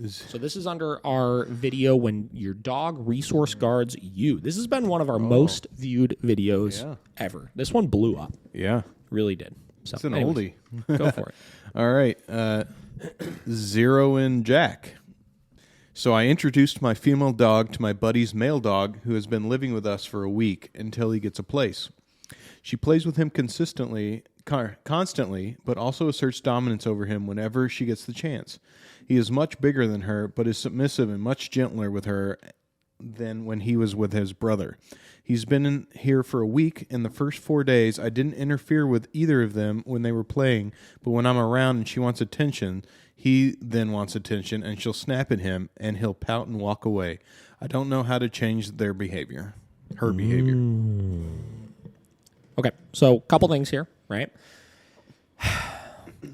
So this is under our video when your dog resource guards you. This has been one of our most viewed videos ever. This one blew up. Yeah. Really did. So, It's an anyways, oldie. Go for it. All right. Zero in Jack. So I introduced my female dog to my buddy's male dog who has been living with us for a week until he gets a place. She plays with him constantly, but also asserts dominance over him whenever she gets the chance. He is much bigger than her, but is submissive and much gentler with her than when he was with his brother. He's been in here for a week. In the first 4 days, I didn't interfere with either of them when they were playing, but when I'm around and she wants attention, he then wants attention, and she'll snap at him, and he'll pout and walk away. I don't know how to change their behavior, her behavior. Okay, so a couple things here, right?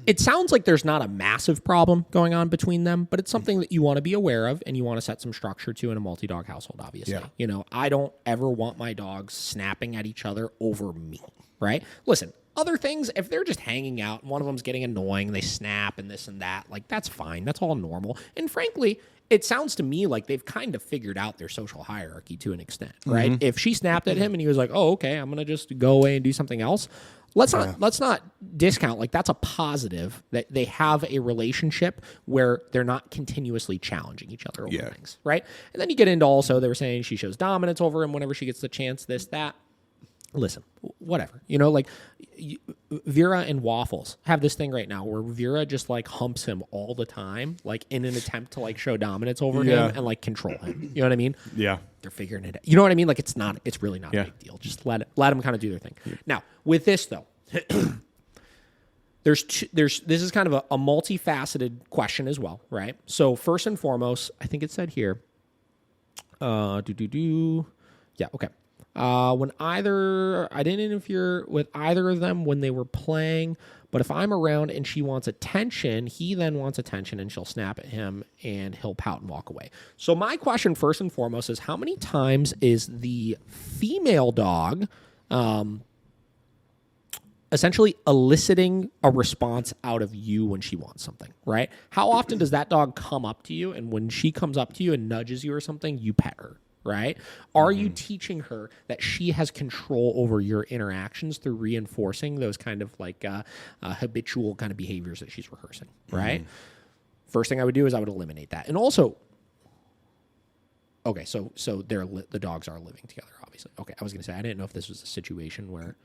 It sounds like there's not a massive problem going on between them, but it's something that you want to be aware of and you want to set some structure to in a multi-dog household, obviously. Yeah. You know, I don't ever want my dogs snapping at each other over me, right? Listen, other things, if they're just hanging out and one of them's getting annoying, they snap and this and that, like that's fine. That's all normal. And frankly, it sounds to me like they've kind of figured out their social hierarchy to an extent, right? Mm-hmm. If she snapped at him and he was like, "Oh, okay, I'm going to just go away and do something else." Let's not discount, like that's a positive that they have a relationship where they're not continuously challenging each other over things, right? And then you get into also, they were saying she shows dominance over him whenever she gets the chance, this, that. Listen, whatever. You know, like Vera and Waffles have this thing right now where Vera just like humps him all the time, like in an attempt to like show dominance over him and like control him. You know what I mean? Yeah. They're figuring it out. You know what I mean? Like it's really not a big deal. Just let them kind of do their thing. Now, with this though, this is kind of a multifaceted question as well, right? So first and foremost, I think it said here, yeah, okay. I didn't interfere with either of them when they were playing, but if I'm around and she wants attention, he then wants attention and she'll snap at him and he'll pout and walk away. So my question first and foremost is how many times is the female dog, essentially eliciting a response out of you when she wants something, right? How often does that dog come up to you and when she comes up to you and nudges you or something, you pet her? Right? Are you teaching her that she has control over your interactions through reinforcing those kind of like habitual kind of behaviors that she's rehearsing? Right? First thing I would do is I would eliminate that. And also, okay, so the dogs are living together, obviously. Okay, I was going to say, I didn't know if this was a situation where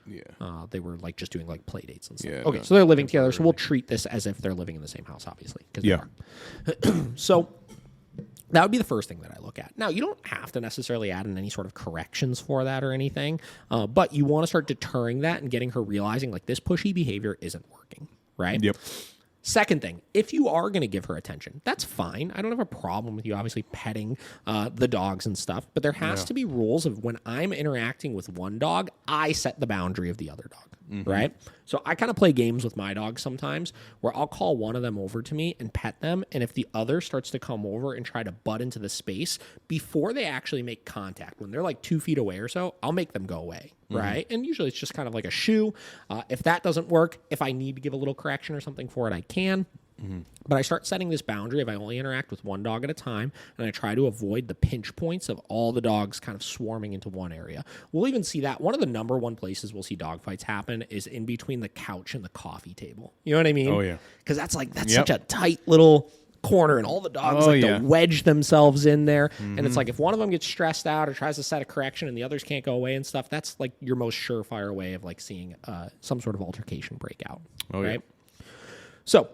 they were like just doing like play dates and stuff. Yeah, okay, so they're living together, so we'll treat this as if they're living in the same house, obviously, because they are. So that would be the first thing that I look at. Now, you don't have to necessarily add in any sort of corrections for that or anything, but you want to start deterring that and getting her realizing, like, this pushy behavior isn't working, right? Yep. Second thing, if you are going to give her attention, that's fine. I don't have a problem with you obviously petting the dogs and stuff, but there has to be rules of when I'm interacting with one dog, I set the boundary of the other dog, right? So I kind of play games with my dogs sometimes where I'll call one of them over to me and pet them, and if the other starts to come over and try to butt into the space, before they actually make contact, when they're like 2 feet away or so, I'll make them go away. Right? And usually it's just kind of like a shoo. If that doesn't work, if I need to give a little correction or something for it, I can. But I start setting this boundary if I only interact with one dog at a time, and I try to avoid the pinch points of all the dogs kind of swarming into one area. We'll even see that. One of the number one places we'll see dog fights happen is in between the couch and the coffee table. You know what I mean? Oh, yeah. Because that's such a tight little corner, and all the dogs to wedge themselves in there. And it's like if one of them gets stressed out or tries to set a correction and the others can't go away and stuff, that's like your most surefire way of like seeing some sort of altercation break out. Right? So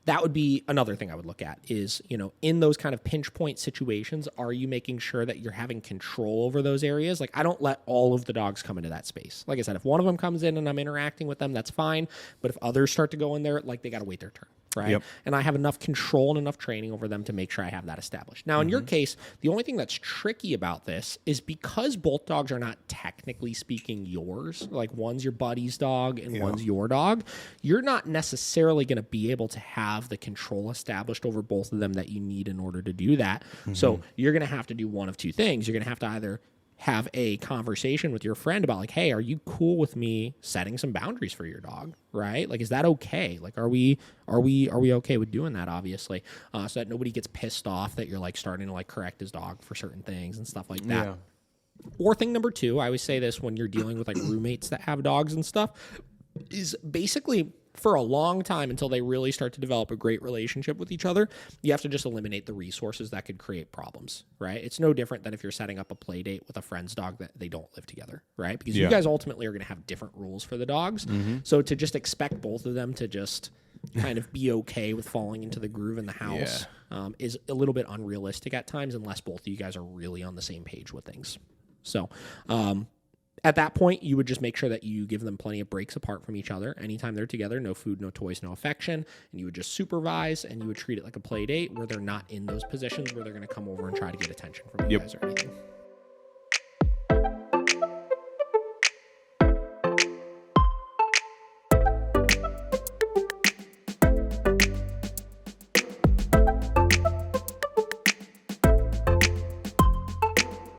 that would be another thing I would look at is, you know, in those kind of pinch point situations, are you making sure that you're having control over those areas? Like, I don't let all of the dogs come into that space. Like I said, if one of them comes in and I'm interacting with them, that's fine. But if others start to go in there, like, they got to wait their turn. Right. Yep. And I have enough control and enough training over them to make sure I have that established. Now, in your case, the only thing that's tricky about this is because both dogs are not technically speaking yours, like one's your buddy's dog and one's your dog, you're not necessarily going to be able to have the control established over both of them that you need in order to do that. So you're going to have to do one of two things. You're going to have to either have a conversation with your friend about like, hey, are you cool with me setting some boundaries for your dog? Right? Like, is that okay? Like, are we okay with doing that? Obviously, so that nobody gets pissed off that you're like starting to like correct his dog for certain things and stuff like that. Yeah. Or thing number two, I always say this when you're dealing with like roommates that have dogs and stuff, is basically for a long time until they really start to develop a great relationship with each other, you have to just eliminate the resources that could create problems, right? It's no different than if you're setting up a play date with a friend's dog that they don't live together, right? Because you guys ultimately are going to have different rules for the dogs. So to just expect both of them to just kind of be okay with falling into the groove in the house is a little bit unrealistic at times unless both of you guys are really on the same page with things. So, at that point, you would just make sure that you give them plenty of breaks apart from each other. Anytime they're together, no food, no toys, no affection. And you would just supervise and you would treat it like a play date where they're not in those positions where they're going to come over and try to get attention from you guys or anything.